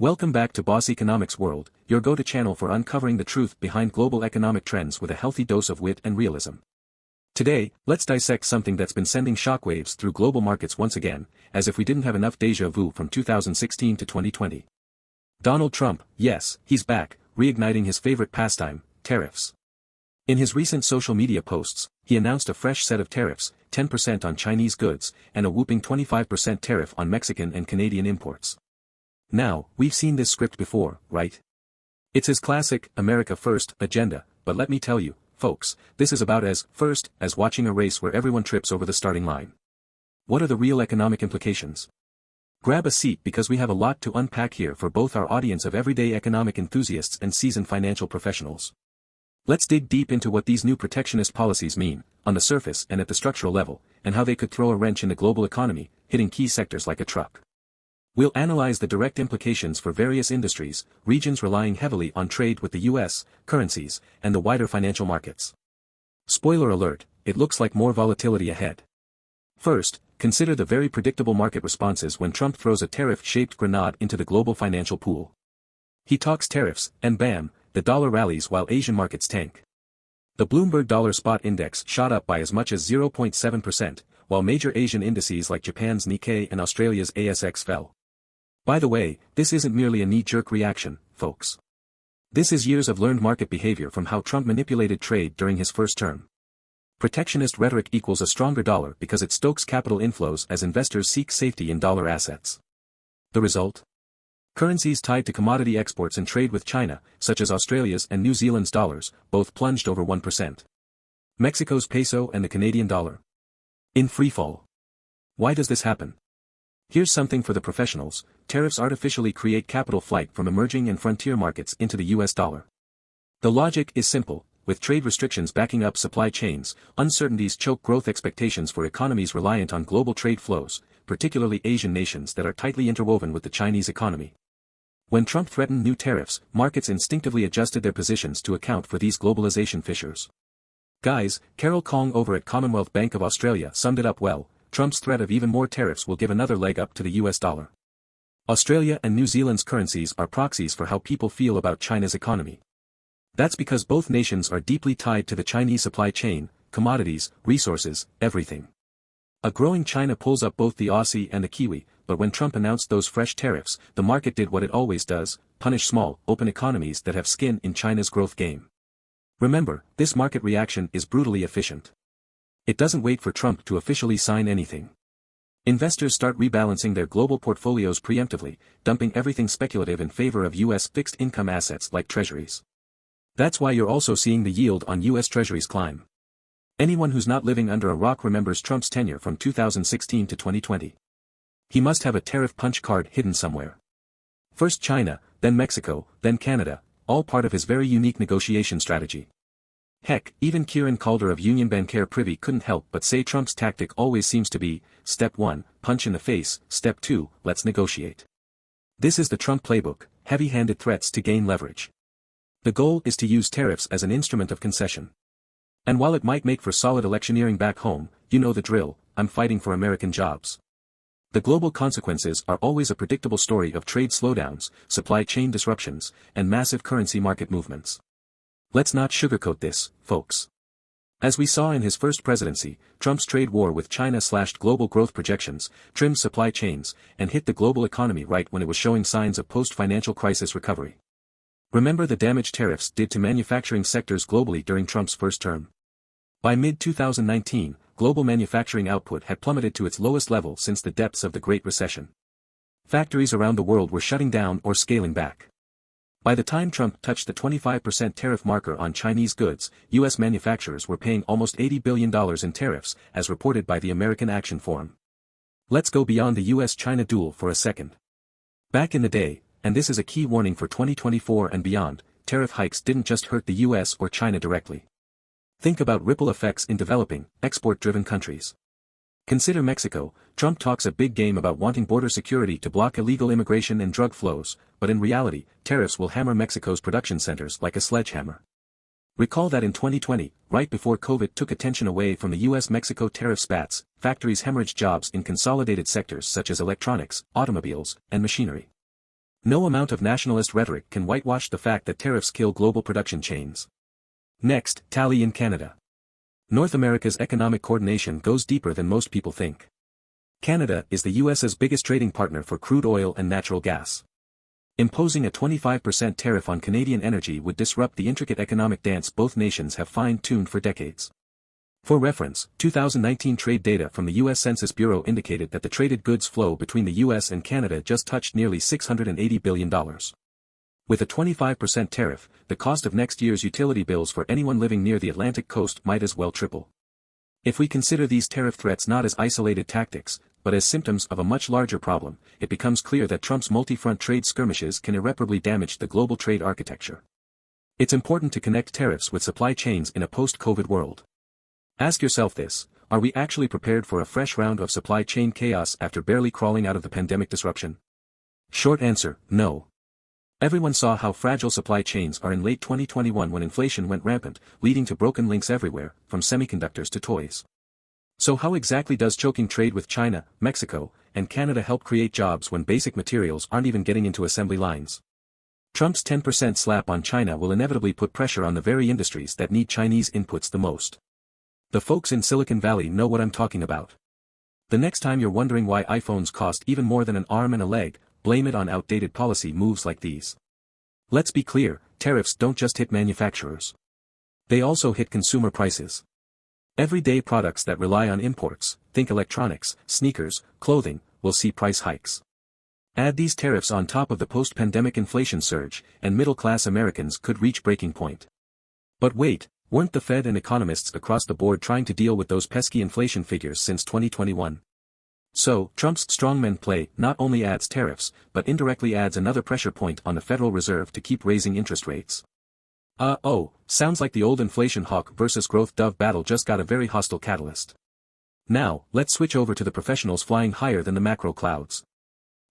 Welcome back to Boss Economics World, your go-to channel for uncovering the truth behind global economic trends with a healthy dose of wit and realism. Today, let's dissect something that's been sending shockwaves through global markets once again, as if we didn't have enough déjà vu from 2016 to 2020. Donald Trump, yes, he's back, reigniting his favorite pastime, tariffs. In his recent social media posts, he announced a fresh set of tariffs, 10% on Chinese goods, and a whopping 25% tariff on Mexican and Canadian imports. Now, we've seen this script before, right? It's his classic, America First, agenda, but let me tell you, folks, this is about as first as watching a race where everyone trips over the starting line. What are the real economic implications? Grab a seat because we have a lot to unpack here for both our audience of everyday economic enthusiasts and seasoned financial professionals. Let's dig deep into what these new protectionist policies mean, on the surface and at the structural level, and how they could throw a wrench in the global economy, hitting key sectors like a truck. We'll analyze the direct implications for various industries, regions relying heavily on trade with the US, currencies, and the wider financial markets. Spoiler alert, it looks like more volatility ahead. First, consider the very predictable market responses when Trump throws a tariff-shaped grenade into the global financial pool. He talks tariffs, and bam, the dollar rallies while Asian markets tank. The Bloomberg Dollar Spot Index shot up by as much as 0.7%, while major Asian indices like Japan's Nikkei and Australia's ASX fell. By the way, this isn't merely a knee-jerk reaction, folks. This is years of learned market behavior from how Trump manipulated trade during his first term. Protectionist rhetoric equals a stronger dollar because it stokes capital inflows as investors seek safety in dollar assets. The result? Currencies tied to commodity exports and trade with China, such as Australia's and New Zealand's dollars, both plunged over 1%. Mexico's peso and the Canadian dollar in freefall. Why does this happen? Here's something for the professionals: tariffs artificially create capital flight from emerging and frontier markets into the US dollar. The logic is simple: with trade restrictions backing up supply chains, uncertainties choke growth expectations for economies reliant on global trade flows, particularly Asian nations that are tightly interwoven with the Chinese economy. When Trump threatened new tariffs, markets instinctively adjusted their positions to account for these globalization fissures. Guys, Carol Kong over at Commonwealth Bank of Australia summed it up well: Trump's threat of even more tariffs will give another leg up to the US dollar. Australia and New Zealand's currencies are proxies for how people feel about China's economy. That's because both nations are deeply tied to the Chinese supply chain, commodities, resources, everything. A growing China pulls up both the Aussie and the Kiwi, but when Trump announced those fresh tariffs, the market did what it always does: punish small, open economies that have skin in China's growth game. Remember, this market reaction is brutally efficient. It doesn't wait for Trump to officially sign anything. Investors start rebalancing their global portfolios preemptively, dumping everything speculative in favor of US fixed income assets like treasuries. That's why you're also seeing the yield on US treasuries climb. Anyone who's not living under a rock remembers Trump's tenure from 2016 to 2020. He must have a tariff punch card hidden somewhere. First China, then Mexico, then Canada, all part of his very unique negotiation strategy. Heck, even Kieran Calder of Union Bancaire Privy couldn't help but say Trump's tactic always seems to be: step 1, punch in the face; step 2, let's negotiate. This is the Trump playbook: heavy-handed threats to gain leverage. The goal is to use tariffs as an instrument of concession. And while it might make for solid electioneering back home, you know the drill: I'm fighting for American jobs. The global consequences are always a predictable story of trade slowdowns, supply chain disruptions, and massive currency market movements. Let's not sugarcoat this, folks. As we saw in his first presidency, Trump's trade war with China slashed global growth projections, trimmed supply chains, and hit the global economy right when it was showing signs of post-financial crisis recovery. Remember the damage tariffs did to manufacturing sectors globally during Trump's first term. By mid-2019, global manufacturing output had plummeted to its lowest level since the depths of the Great Recession. Factories around the world were shutting down or scaling back. By the time Trump touched the 25% tariff marker on Chinese goods, U.S. manufacturers were paying almost $80 billion in tariffs, as reported by the American Action Forum. Let's go beyond the U.S.-China duel for a second. Back in the day, and this is a key warning for 2024 and beyond, tariff hikes didn't just hurt the U.S. or China directly. Think about ripple effects in developing, export-driven countries. Consider Mexico. Trump talks a big game about wanting border security to block illegal immigration and drug flows, but in reality, tariffs will hammer Mexico's production centers like a sledgehammer. Recall that in 2020, right before COVID took attention away from the US-Mexico tariff spats, factories hemorrhaged jobs in consolidated sectors such as electronics, automobiles, and machinery. No amount of nationalist rhetoric can whitewash the fact that tariffs kill global production chains. Next, tally in Canada. North America's economic coordination goes deeper than most people think. Canada is the US's biggest trading partner for crude oil and natural gas. Imposing a 25% tariff on Canadian energy would disrupt the intricate economic dance both nations have fine-tuned for decades. For reference, 2019 trade data from the U.S. Census Bureau indicated that the traded goods flow between the U.S. and Canada just touched nearly $680 billion. With a 25% tariff, the cost of next year's utility bills for anyone living near the Atlantic coast might as well triple. If we consider these tariff threats not as isolated tactics, but as symptoms of a much larger problem, it becomes clear that Trump's multi-front trade skirmishes can irreparably damage the global trade architecture. It's important to connect tariffs with supply chains in a post-COVID world. Ask yourself this: are we actually prepared for a fresh round of supply chain chaos after barely crawling out of the pandemic disruption? Short answer, no. Everyone saw how fragile supply chains are in late 2021 when inflation went rampant, leading to broken links everywhere, from semiconductors to toys. So how exactly does choking trade with China, Mexico, and Canada help create jobs when basic materials aren't even getting into assembly lines? Trump's 10% slap on China will inevitably put pressure on the very industries that need Chinese inputs the most. The folks in Silicon Valley know what I'm talking about. The next time you're wondering why iPhones cost even more than an arm and a leg, blame it on outdated policy moves like these. Let's be clear, tariffs don't just hit manufacturers. They also hit consumer prices. Everyday products that rely on imports, think electronics, sneakers, clothing, will see price hikes. Add these tariffs on top of the post-pandemic inflation surge, and middle-class Americans could reach breaking point. But wait, weren't the Fed and economists across the board trying to deal with those pesky inflation figures since 2021? So, Trump's strongman play not only adds tariffs, but indirectly adds another pressure point on the Federal Reserve to keep raising interest rates. Sounds like the old inflation hawk versus growth dove battle just got a very hostile catalyst. Now, let's switch over to the professionals flying higher than the macro clouds.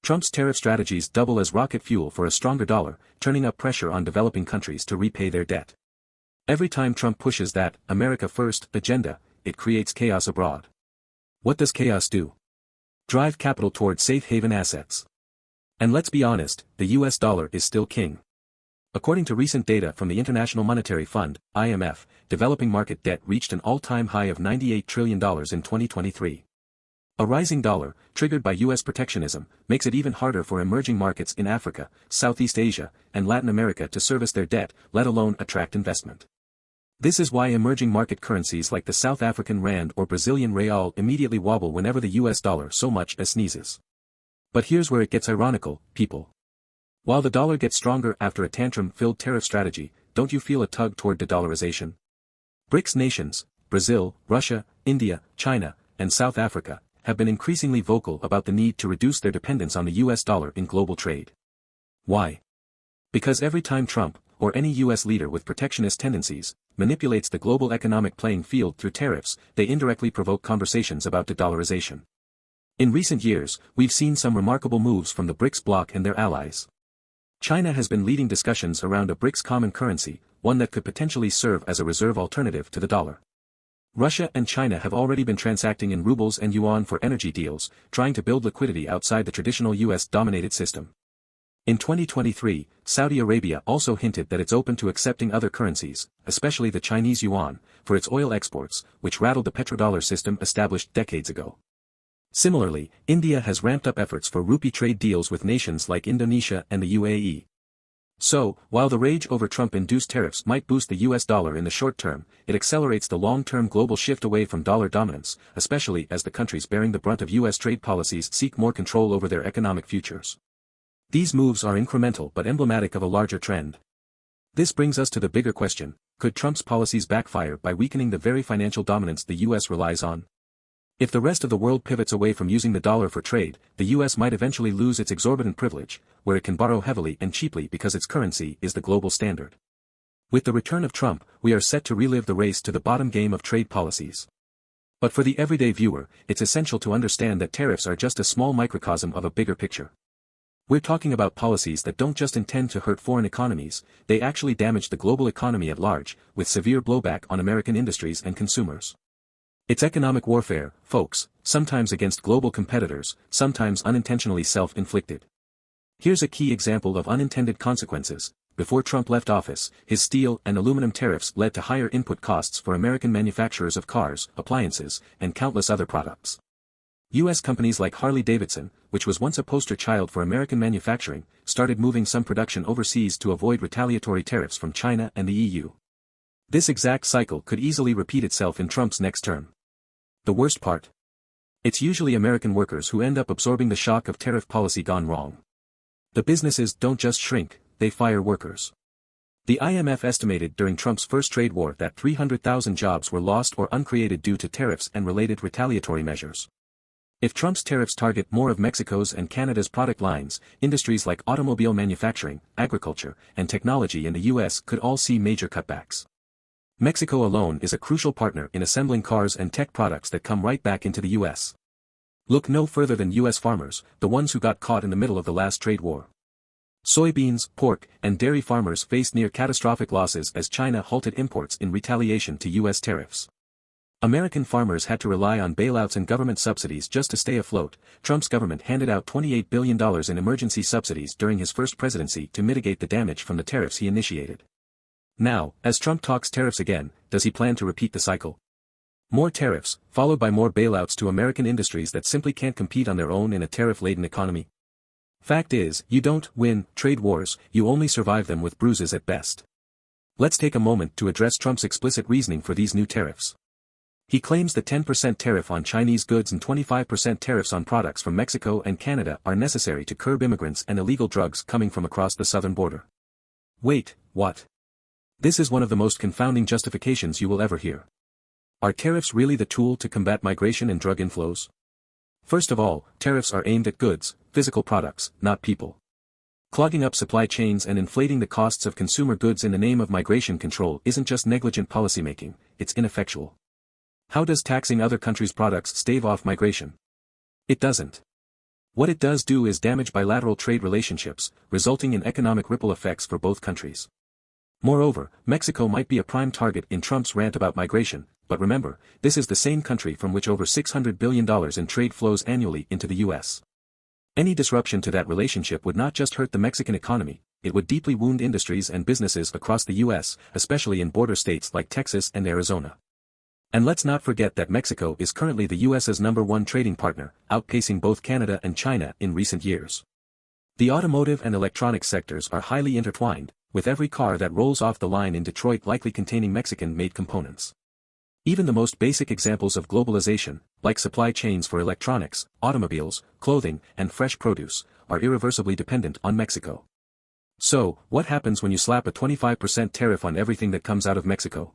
Trump's tariff strategies double as rocket fuel for a stronger dollar, turning up pressure on developing countries to repay their debt. Every time Trump pushes that America First agenda, it creates chaos abroad. What does chaos do? Drive capital toward safe haven assets. And let's be honest, the US dollar is still king. According to recent data from the International Monetary Fund, IMF, developing market debt reached an all-time high of $98 trillion in 2023. A rising dollar, triggered by US protectionism, makes it even harder for emerging markets in Africa, Southeast Asia, and Latin America to service their debt, let alone attract investment. This is why emerging market currencies like the South African rand or Brazilian real immediately wobble whenever the US dollar so much as sneezes. But here's where it gets ironical, people. While the dollar gets stronger after a tantrum-filled tariff strategy, don't you feel a tug toward de-dollarization? BRICS nations, Brazil, Russia, India, China, and South Africa, have been increasingly vocal about the need to reduce their dependence on the US dollar in global trade. Why? Because every time Trump, or any US leader with protectionist tendencies, manipulates the global economic playing field through tariffs, they indirectly provoke conversations about de-dollarization. In recent years, we've seen some remarkable moves from the BRICS bloc and their allies. China has been leading discussions around a BRICS common currency, one that could potentially serve as a reserve alternative to the dollar. Russia and China have already been transacting in rubles and yuan for energy deals, trying to build liquidity outside the traditional US-dominated system. In 2023, Saudi Arabia also hinted that it's open to accepting other currencies, especially the Chinese yuan, for its oil exports, which rattled the petrodollar system established decades ago. Similarly, India has ramped up efforts for rupee trade deals with nations like Indonesia and the UAE. So, while the rage over Trump-induced tariffs might boost the US dollar in the short term, it accelerates the long-term global shift away from dollar dominance, especially as the countries bearing the brunt of US trade policies seek more control over their economic futures. These moves are incremental but emblematic of a larger trend. This brings us to the bigger question: could Trump's policies backfire by weakening the very financial dominance the US relies on? If the rest of the world pivots away from using the dollar for trade, the US might eventually lose its exorbitant privilege, where it can borrow heavily and cheaply because its currency is the global standard. With the return of Trump, we are set to relive the race to the bottom game of trade policies. But for the everyday viewer, it's essential to understand that tariffs are just a small microcosm of a bigger picture. We're talking about policies that don't just intend to hurt foreign economies, they actually damage the global economy at large, with severe blowback on American industries and consumers. It's economic warfare, folks, sometimes against global competitors, sometimes unintentionally self-inflicted. Here's a key example of unintended consequences. Before Trump left office, his steel and aluminum tariffs led to higher input costs for American manufacturers of cars, appliances, and countless other products. U.S. companies like Harley-Davidson, which was once a poster child for American manufacturing, started moving some production overseas to avoid retaliatory tariffs from China and the EU. This exact cycle could easily repeat itself in Trump's next term. The worst part? It's usually American workers who end up absorbing the shock of tariff policy gone wrong. The businesses don't just shrink, they fire workers. The IMF estimated during Trump's first trade war that 300,000 jobs were lost or uncreated due to tariffs and related retaliatory measures. If Trump's tariffs target more of Mexico's and Canada's product lines, industries like automobile manufacturing, agriculture, and technology in the U.S. could all see major cutbacks. Mexico alone is a crucial partner in assembling cars and tech products that come right back into the U.S. Look no further than U.S. farmers, the ones who got caught in the middle of the last trade war. Soybeans, pork, and dairy farmers faced near catastrophic losses as China halted imports in retaliation to U.S. tariffs. American farmers had to rely on bailouts and government subsidies just to stay afloat. Trump's government handed out $28 billion in emergency subsidies during his first presidency to mitigate the damage from the tariffs he initiated. Now, as Trump talks tariffs again, does he plan to repeat the cycle? More tariffs, followed by more bailouts to American industries that simply can't compete on their own in a tariff-laden economy? Fact is, you don't win trade wars, you only survive them with bruises at best. Let's take a moment to address Trump's explicit reasoning for these new tariffs. He claims the 10% tariff on Chinese goods and 25% tariffs on products from Mexico and Canada are necessary to curb immigrants and illegal drugs coming from across the southern border. Wait, what? This is one of the most confounding justifications you will ever hear. Are tariffs really the tool to combat migration and drug inflows? First of all, tariffs are aimed at goods, physical products, not people. Clogging up supply chains and inflating the costs of consumer goods in the name of migration control isn't just negligent policymaking, it's ineffectual. How does taxing other countries' products stave off migration? It doesn't. What it does do is damage bilateral trade relationships, resulting in economic ripple effects for both countries. Moreover, Mexico might be a prime target in Trump's rant about migration, but remember, this is the same country from which over $600 billion in trade flows annually into the U.S. Any disruption to that relationship would not just hurt the Mexican economy, it would deeply wound industries and businesses across the U.S., especially in border states like Texas and Arizona. And let's not forget that Mexico is currently the U.S.'s #1 trading partner, outpacing both Canada and China in recent years. The automotive and electronics sectors are highly intertwined, with every car that rolls off the line in Detroit likely containing Mexican-made components. Even the most basic examples of globalization, like supply chains for electronics, automobiles, clothing, and fresh produce, are irreversibly dependent on Mexico. So, what happens when you slap a 25% tariff on everything that comes out of Mexico?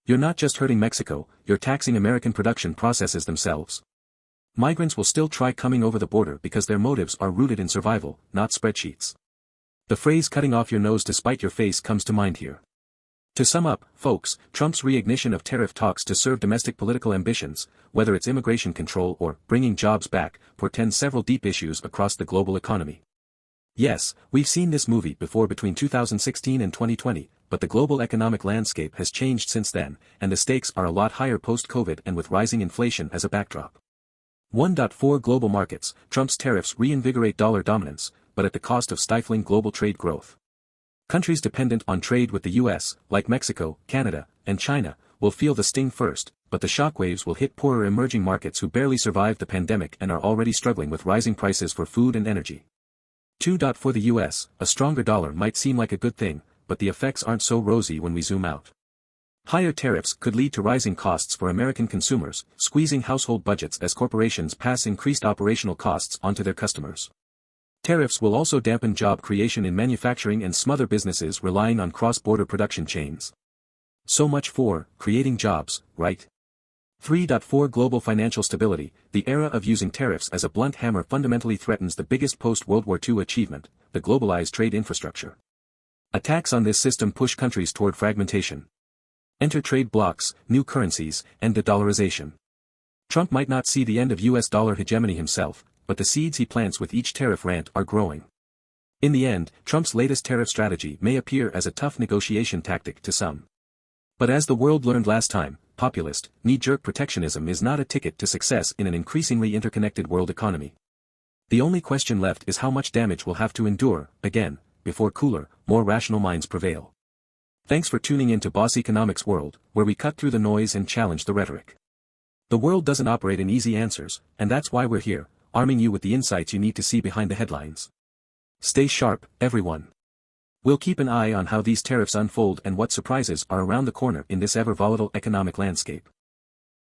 You're not just hurting Mexico, you're taxing American production processes themselves. Migrants will still try coming over the border because their motives are rooted in survival, not spreadsheets. The phrase cutting off your nose to spite your face comes to mind here. To sum up, folks, Trump's reignition of tariff talks to serve domestic political ambitions, whether it's immigration control or bringing jobs back, portends several deep issues across the global economy. Yes, we've seen this movie before between 2016 and 2020, but the global economic landscape has changed since then, and the stakes are a lot higher post-COVID and with rising inflation as a backdrop. 1.4 Global markets, Trump's tariffs reinvigorate dollar dominance, but at the cost of stifling global trade growth. Countries dependent on trade with the U.S., like Mexico, Canada, and China, will feel the sting first, but the shockwaves will hit poorer emerging markets who barely survived the pandemic and are already struggling with rising prices for food and energy. 2. For the U.S., a stronger dollar might seem like a good thing, but the effects aren't so rosy when we zoom out. Higher tariffs could lead to rising costs for American consumers, squeezing household budgets as corporations pass increased operational costs onto their customers. Tariffs will also dampen job creation in manufacturing and smother businesses relying on cross-border production chains. So much for creating jobs, right? 3. Global financial stability, the era of using tariffs as a blunt hammer fundamentally threatens the biggest post-World War II achievement, the globalized trade infrastructure. Attacks on this system push countries toward fragmentation. Enter trade blocs, new currencies, and de-dollarization. Trump might not see the end of U.S. dollar hegemony himself, but the seeds he plants with each tariff rant are growing. In the end, Trump's latest tariff strategy may appear as a tough negotiation tactic to some. But as the world learned last time, populist, knee-jerk protectionism is not a ticket to success in an increasingly interconnected world economy. The only question left is how much damage we'll have to endure, again, before cooler, more rational minds prevail. Thanks for tuning in to Boss Economics World, where we cut through the noise and challenge the rhetoric. The world doesn't operate in easy answers, and that's why we're here, arming you with the insights you need to see behind the headlines. Stay sharp, everyone. We'll keep an eye on how these tariffs unfold and what surprises are around the corner in this ever-volatile economic landscape.